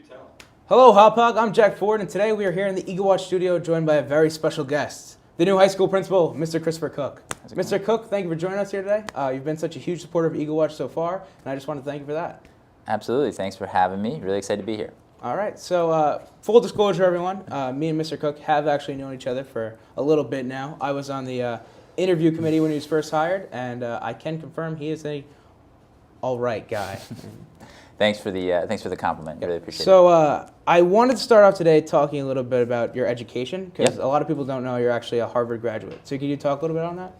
tell. Hello, Hotbox. I'm Jack Ford, and today we are here in the Eagle Watch studio joined by a very special guest, the new high school principal, Mr. Christopher Cook. Mr. Cook, thank you for joining us here today. You've been such a huge supporter of Eagle Watch so far, and I just want to thank you for that. Absolutely. Thanks for having me. Really excited to be here. All right. So, full disclosure, everyone. Me and Mr. Cook have actually known each other for a little bit now. I was on the interview committee when he was first hired, and I can confirm he is a all right guy. Thanks for the compliment. Really appreciate it. So I wanted to start off today talking a little bit about your education, because a lot of people don't know you're actually a Harvard graduate. So can you talk a little bit on that?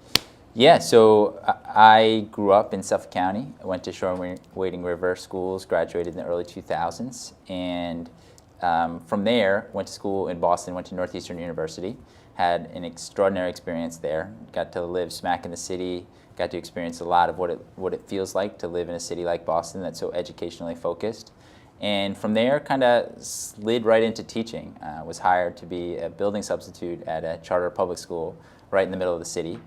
Yeah, so I grew up in Suffolk County. I went to Shore and Wading River schools, graduated in the early 2000s, and from there went to school in Boston, went to Northeastern University, had an extraordinary experience there, got to live smack in the city, got to experience a lot of what it feels like to live in a city like Boston that's so educationally focused. And from there, kind of slid right into teaching. Was hired to be a building substitute at a charter public school right in the middle of the city,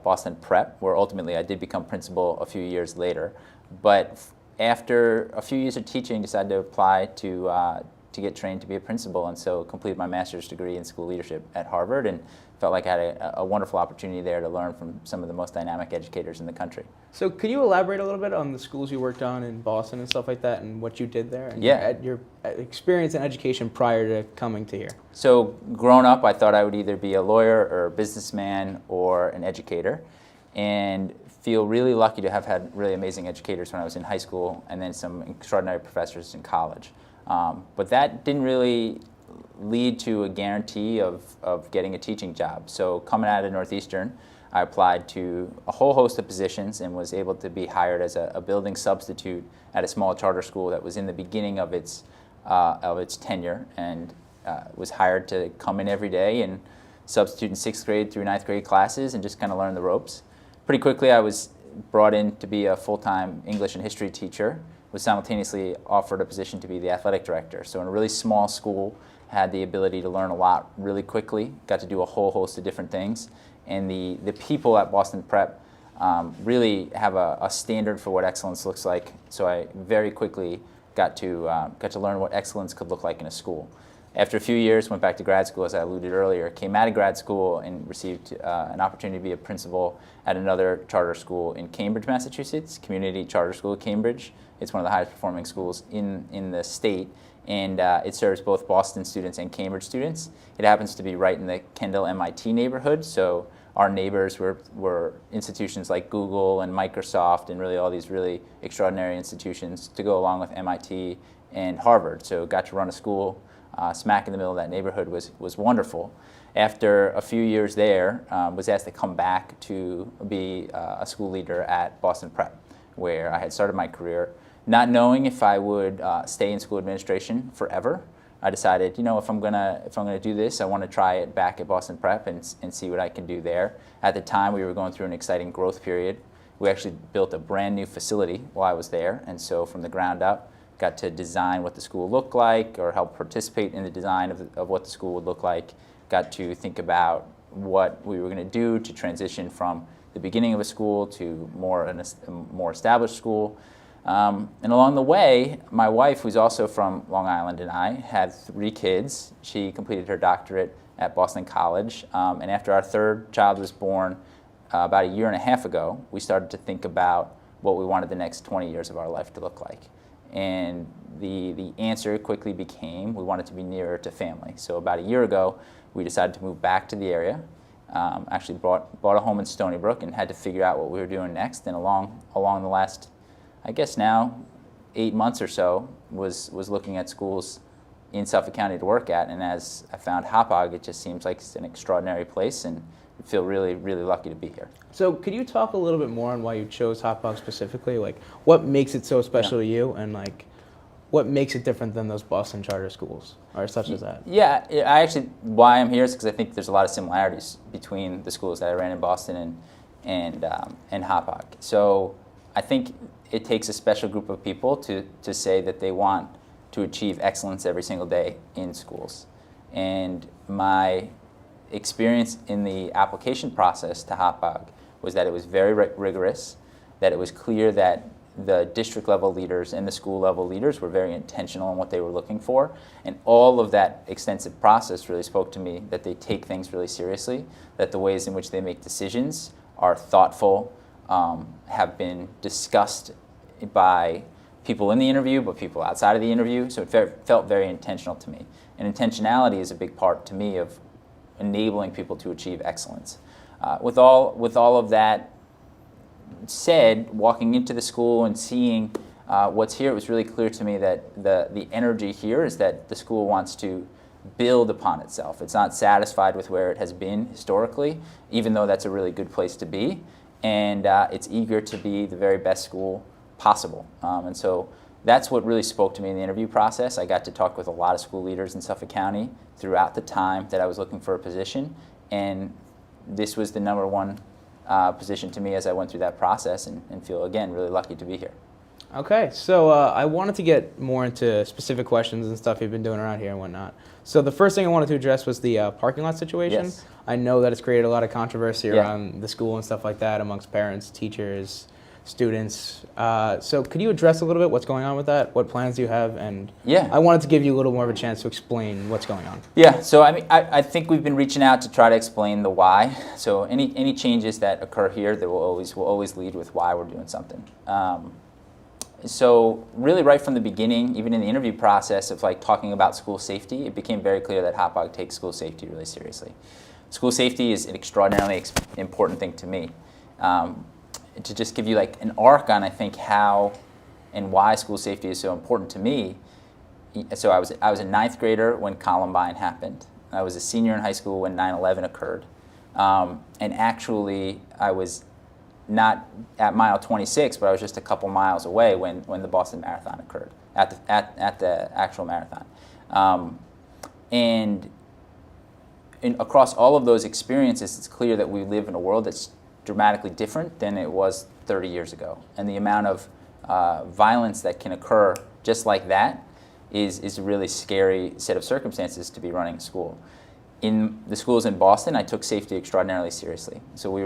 Boston Prep, where ultimately I did become principal a few years later. But after a few years of teaching, decided to apply to get trained to be a principal, and so completed my master's degree in school leadership at Harvard, and felt like I had a wonderful opportunity there to learn from some of the most dynamic educators in the country. So could you elaborate a little bit on the schools you worked on in Boston and stuff like that, and what you did there, and your experience and education prior to coming to here? So growing up, I thought I would either be a lawyer or a businessman or an educator, and feel really lucky to have had really amazing educators when I was in high school, and then some extraordinary professors in college. But that didn't really lead to a guarantee of getting a teaching job. So coming out of Northeastern, I applied to a whole host of positions and was able to be hired as a building substitute at a small charter school that was in the beginning of its tenure, and was hired to come in every day and substitute in 6th grade through 9th grade classes and just kind of learn the ropes. Pretty quickly I was brought in to be a full-time English and history teacher, was simultaneously offered a position to be the athletic director. So in a really small school, had the ability to learn a lot really quickly, got to do a whole host of different things. And the people at Boston Prep really have a standard for what excellence looks like. So I very quickly got to learn what excellence could look like in a school. After a few years, went back to grad school, as I alluded earlier, came out of grad school and received an opportunity to be a principal at another charter school in Cambridge, Massachusetts, Community Charter School of Cambridge. It's one of the highest performing schools in the state, and it serves both Boston students and Cambridge students. It happens to be right in the Kendall MIT neighborhood, so our neighbors were institutions like Google and Microsoft and really all these really extraordinary institutions to go along with MIT and Harvard. So got to run a school smack in the middle of that neighborhood was wonderful. After a few years there, was asked to come back to be a school leader at Boston Prep, where I had started my career. Not knowing if I would stay in school administration forever, I decided, if I'm gonna do this, I want to try it back at Boston Prep and see what I can do there. At the time, we were going through an exciting growth period. We actually built a brand new facility while I was there, and so from the ground up, got to design what the school looked like, or help participate in the design of what the school would look like. Got to think about what we were going to do to transition from the beginning of a school to a more established school. And along the way, my wife, who's also from Long Island, and I had 3 kids. She completed her doctorate at Boston College. And after our 3rd child was born about a year and a half ago, we started to think about what we wanted the next 20 years of our life to look like. And the answer quickly became we wanted to be nearer to family. So about a year ago, we decided to move back to the area. Actually bought a home in Stony Brook and had to figure out what we were doing next. And along the last, I guess now, 8 months or so, was looking at schools in Suffolk County to work at. And as I found Hotbox, it just seems like it's an extraordinary place, and I feel really, really lucky to be here. So could you talk a little bit more on why you chose Hotbox specifically? Like, what makes it so special to you, and like, what makes it different than those Boston charter schools, or such as that? Yeah, why I'm here is because I think there's a lot of similarities between the schools that I ran in Boston and Hotbox. So I think it takes a special group of people to say that they want to achieve excellence every single day in schools. And my experience in the application process to Hotbox was that it was very rigorous, that it was clear that the district level leaders and the school level leaders were very intentional in what they were looking for. And all of that extensive process really spoke to me that they take things really seriously, that the ways in which they make decisions are thoughtful, have been discussed by people in the interview, but people outside of the interview. So it felt very intentional to me. And intentionality is a big part to me of enabling people to achieve excellence. With all of that said, walking into the school and seeing what's here, it was really clear to me that the energy here is that the school wants to build upon itself. It's not satisfied with where it has been historically, even though that's a really good place to be, and it's eager to be the very best school possible. And so that's what really spoke to me in the interview process. I got to talk with a lot of school leaders in Suffolk County throughout the time that I was looking for a position, and this was the number one position to me as I went through that process, and feel, again, really lucky to be here. Okay, so I wanted to get more into specific questions and stuff you've been doing around here and whatnot. So the first thing I wanted to address was the parking lot situation. Yes. I know that it's created a lot of controversy Yeah. around the school and stuff like that amongst parents, teachers, students. So could you address a little bit what's going on with that? What plans do you have? And Yeah. I wanted to give you a little more of a chance to explain what's going on. Yeah, so I think we've been reaching out to try to explain the why. So any changes that occur here, that will always lead with why we're doing something. So really right from the beginning, even in the interview process of like talking about school safety, it became very clear that Hotbox takes school safety really seriously. School safety is an extraordinarily important thing to me. To just give you like an arc on, I think, how and why school safety is so important to me. So I was a ninth grader when Columbine happened. I was a senior in high school when 9/11 occurred. And actually, I was not at mile 26, but I was just a couple miles away when the Boston Marathon occurred, at the actual marathon. And across all of those experiences, it's clear that we live in a world that's dramatically different than it was 30 years ago. And the amount of violence that can occur just like that is a really scary set of circumstances to be running a school. In the schools in Boston, I took safety extraordinarily seriously. So I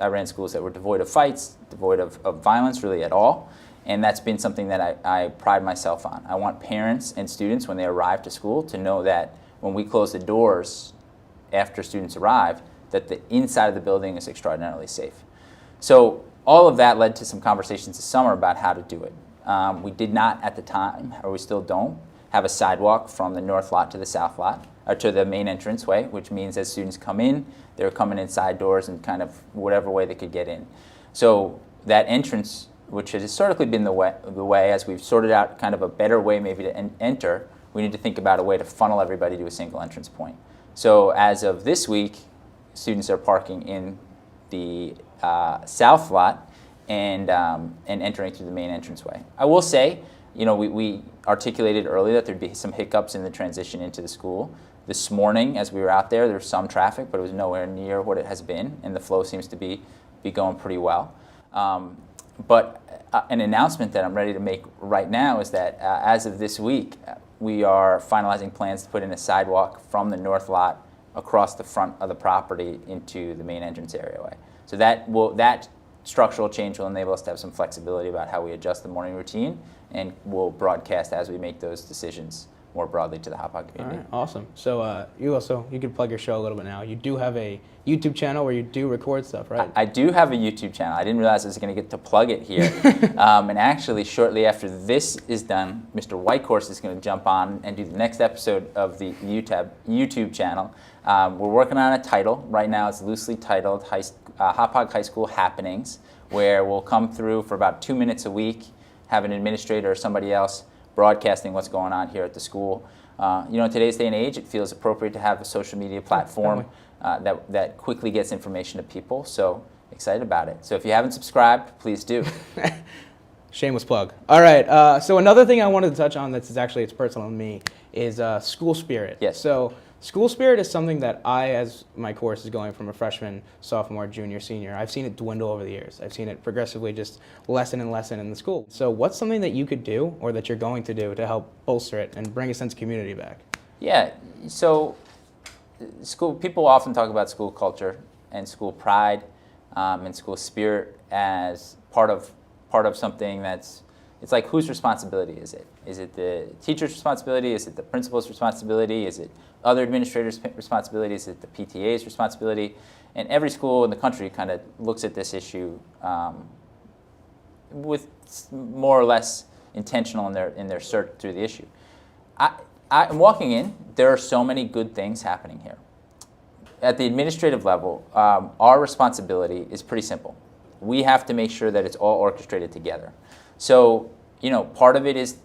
ran schools that were devoid of fights, devoid of violence really at all. And that's been something that I pride myself on. I want parents and students, when they arrive to school, to know that when we close the doors after students arrive, that the inside of the building is extraordinarily safe. So all of that led to some conversations this summer about how to do it. We did not at the time, or we still don't, have a sidewalk from the north lot to the south lot, or to the main entranceway, which means as students come in, they're coming in side doors and kind of whatever way they could get in. So that entrance, which has historically been the way, as we've sorted out kind of a better way maybe to enter, we need to think about a way to funnel everybody to a single entrance point. So as of this week, students are parking in the south lot and entering through the main entranceway. I will say, we articulated earlier that there'd be some hiccups in the transition into the school. This morning, as we were out there was some traffic, but it was nowhere near what it has been, and the flow seems to be going pretty well. But an announcement that I'm ready to make right now is that as of this week, we are finalizing plans to put in a sidewalk from the north lot across the front of the property into the main entrance areaway. So that structural change will enable us to have some flexibility about how we adjust the morning routine, and we'll broadcast as we make those decisions more broadly to the Hotbox community. All right, awesome. So you can plug your show a little bit now. You do have a YouTube channel where you do record stuff, right? I do have a YouTube channel. I didn't realize I was going to get to plug it here. And actually, shortly after this is done, Mr. Whitehorse is going to jump on and do the next episode of the YouTube channel. We're working on a title. Right now it's loosely titled Hotbox High School Happenings, where we'll come through for about 2 minutes a week, have an administrator or somebody else broadcasting what's going on here at the school. In today's day and age, it feels appropriate to have a social media platform that quickly gets information to people. So excited about it. So if you haven't subscribed, please do. Shameless plug. All right. So another thing I wanted to touch on it's personal to me is school spirit. Yes. So school spirit is something that as my course is going from a freshman, sophomore, junior, senior, I've seen it dwindle over the years. I've seen it progressively just lessen and lessen in the school. So what's something that you could do or that you're going to do to help bolster it and bring a sense of community back? Yeah. So people often talk about school culture and school pride and school spirit as part of part of something it's like, whose responsibility is it? Is it the teacher's responsibility? Is it the principal's responsibility? Is it other administrators' responsibility? Is it the PTA's responsibility? And every school in the country kind of looks at this issue with more or less intentional in their search through the issue. I'm walking in, there are so many good things happening here. At the administrative level, our responsibility is pretty simple. We have to make sure that it's all orchestrated together. So, part of it is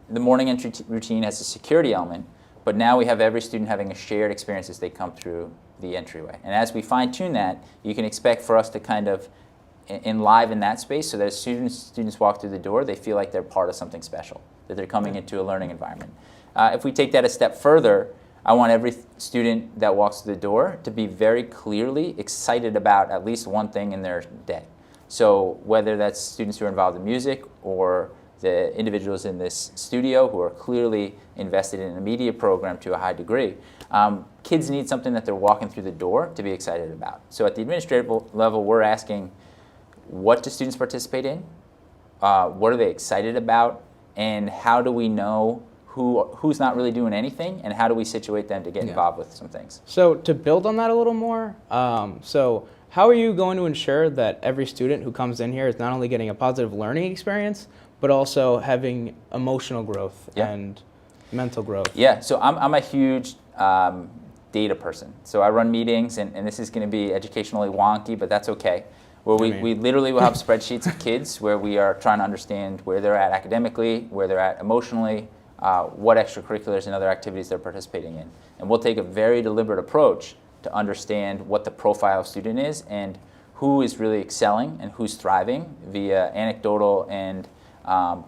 the morning entry routine has a security element, but now we have every student having a shared experience as they come through the entryway. And as we fine-tune that, you can expect for us to kind of enliven that space so that as students walk through the door, they feel like they're part of something special, that they're coming into a learning environment. If we take that a step further, I want every student that walks through the door to be very clearly excited about at least one thing in their day. So whether that's students who are involved in music or the individuals in this studio who are clearly invested in a media program to a high degree, kids need something that they're walking through the door to be excited about. So at the administrative level, we're asking, what do students participate in? What are they excited about? And how do we know who's not really doing anything, and how do we situate them to get involved with some things? So to build on that a little more, so how are you going to ensure that every student who comes in here is not only getting a positive learning experience, but also having emotional growth and mental growth? Yeah, so I'm a huge data person. So I run meetings, and this is going to be educationally wonky, but that's okay. Where we literally will have spreadsheets of kids where we are trying to understand where they're at academically, where they're at emotionally, what extracurriculars and other activities they're participating in. And we'll take a very deliberate approach to understand what the profile of student is and who is really excelling and who's thriving via anecdotal and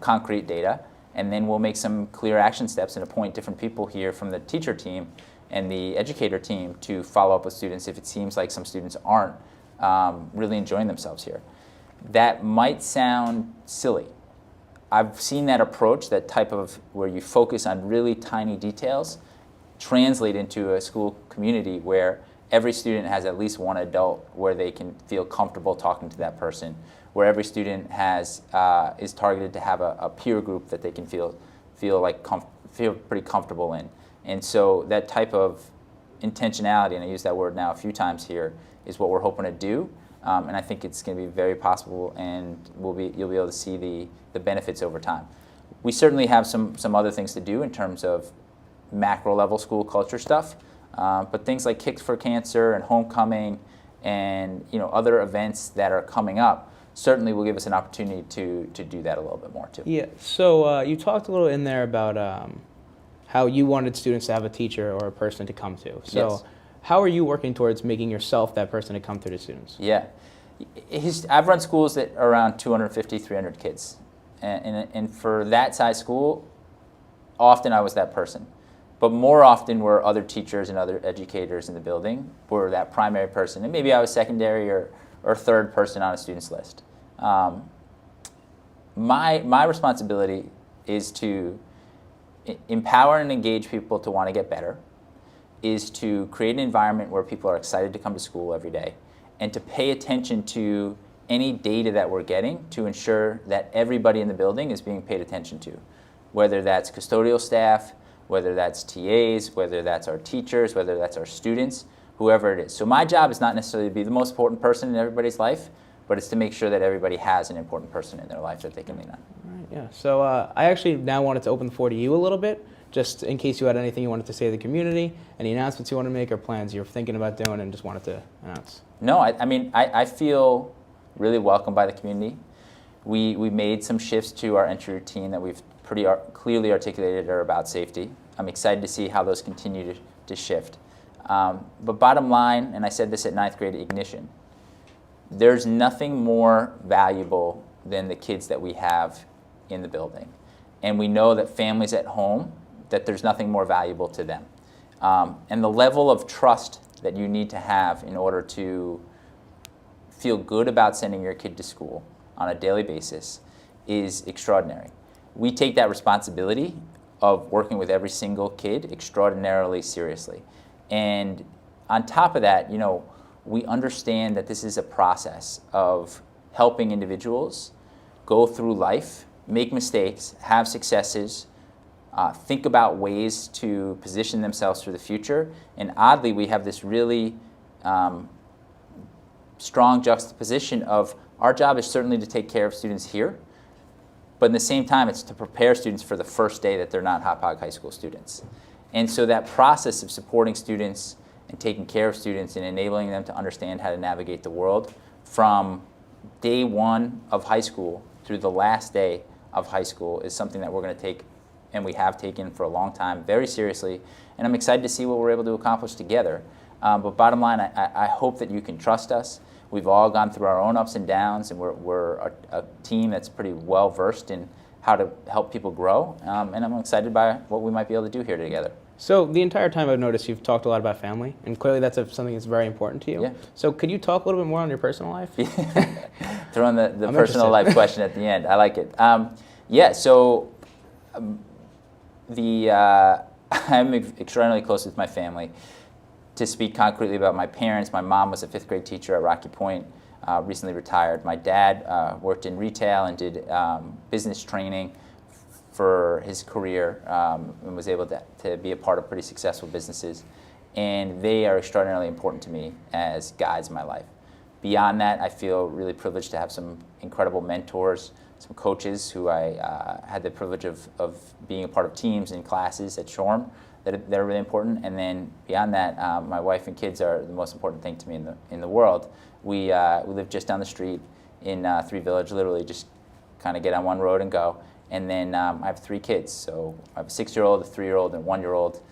concrete data. And then we'll make some clear action steps and appoint different people here from the teacher team and the educator team to follow up with students if it seems like some students aren't really enjoying themselves here. That might sound silly. I've seen that approach, that type of where you focus on really tiny details, translate into a school community where every student has at least one adult where they can feel comfortable talking to that person, where every student has is targeted to have a peer group that they can feel pretty comfortable in. And so that type of intentionality, and I use that word now a few times here, is what we're hoping to do. And I think it's going to be very possible, and you'll be able to see the benefits over time. We certainly have some other things to do in terms of macro level school culture stuff, but things like Kicks for Cancer and Homecoming and other events that are coming up certainly will give us an opportunity to do that a little bit more too. Yeah, so you talked a little in there about how you wanted students to have a teacher or a person to come to. So yes. How are you working towards making yourself that person to come to the students? Yeah. I've run schools that are around 250, 300 kids. And for that size school, often I was that person. But more often were other teachers and other educators in the building were that primary person. And maybe I was secondary or third person on a student's list. My responsibility is to empower and engage people to want to get better, is to create an environment where people are excited to come to school every day, and to pay attention to any data that we're getting to ensure that everybody in the building is being paid attention to, whether that's custodial staff, whether that's TAs, whether that's our teachers, whether that's our students, whoever it is. So my job is not necessarily to be the most important person in everybody's life, but it's to make sure that everybody has an important person in their life that they can lean on. Right, yeah. So I actually now wanted to open the floor to you a little bit, just in case you had anything you wanted to say to the community, any announcements you want to make or plans you're thinking about doing and just wanted to announce. No, I feel really welcomed by the community. We made some shifts to our entry routine that we've pretty clearly articulated are about safety. I'm excited to see how those continue to shift. But bottom line, and I said this at 9th grade Ignition, there's nothing more valuable than the kids that we have in the building. And we know that families at home, that there's nothing more valuable to them. And the level of trust that you need to have in order to feel good about sending your kid to school on a daily basis is extraordinary. We take that responsibility of working with every single kid extraordinarily seriously. And on top of that, we understand that this is a process of helping individuals go through life, make mistakes, have successes, think about ways to position themselves for the future. And oddly, we have this really strong juxtaposition of our job is certainly to take care of students here, but at the same time, it's to prepare students for the first day that they're not Hotbox High School students. And so that process of supporting students and taking care of students and enabling them to understand how to navigate the world from day one of high school through the last day of high school is something that we're going to take, and we have taken for a long time, very seriously. And I'm excited to see what we're able to accomplish together. But bottom line, I hope that you can trust us. We've all gone through our own ups and downs, and we're a team that's pretty well versed in how to help people grow. And I'm excited by what we might be able to do here together. So the entire time I've noticed you've talked a lot about family, and clearly that's something that's very important to you. Yeah. So could you talk a little bit more on your personal life? Throw in the personal life question at the end. I like it. Yeah, so I'm extraordinarily close with my family. To speak concretely about my parents, my mom was a 5th grade teacher at Rocky Point, recently retired. My dad worked in retail and did business training for his career and was able to be a part of pretty successful businesses. And they are extraordinarily important to me as guides in my life. Beyond that, I feel really privileged to have some incredible mentors, some coaches who I had the privilege of being a part of teams and classes at Shoreham that are really important. And then beyond that, my wife and kids are the most important thing to me in the world. We live just down the street in 3 Village, literally just kind of get on one road and go. And then I have 3 kids, so I have a 6-year-old, a 3-year-old, and a 1-year-old.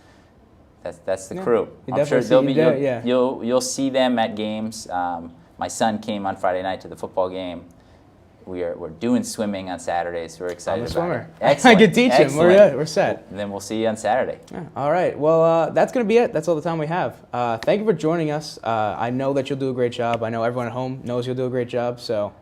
That's the crew. I'm sure you'll see them at games. My son came on Friday night to the football game. We're doing swimming on Saturdays. We're excited about it. I'm a swimmer. Excellent. I could teach him. We're set. And then we'll see you on Saturday. Yeah. All right. Well, that's going to be it. That's all the time we have. Thank you for joining us. I know that you'll do a great job. I know everyone at home knows you'll do a great job. So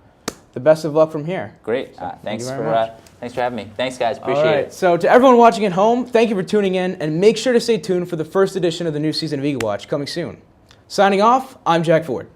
the best of luck from here. Great. So, thanks for having me. Thanks, guys. Appreciate it. So to everyone watching at home, thank you for tuning in. And make sure to stay tuned for the first edition of the new season of Eagle Watch coming soon. Signing off, I'm Jack Ford.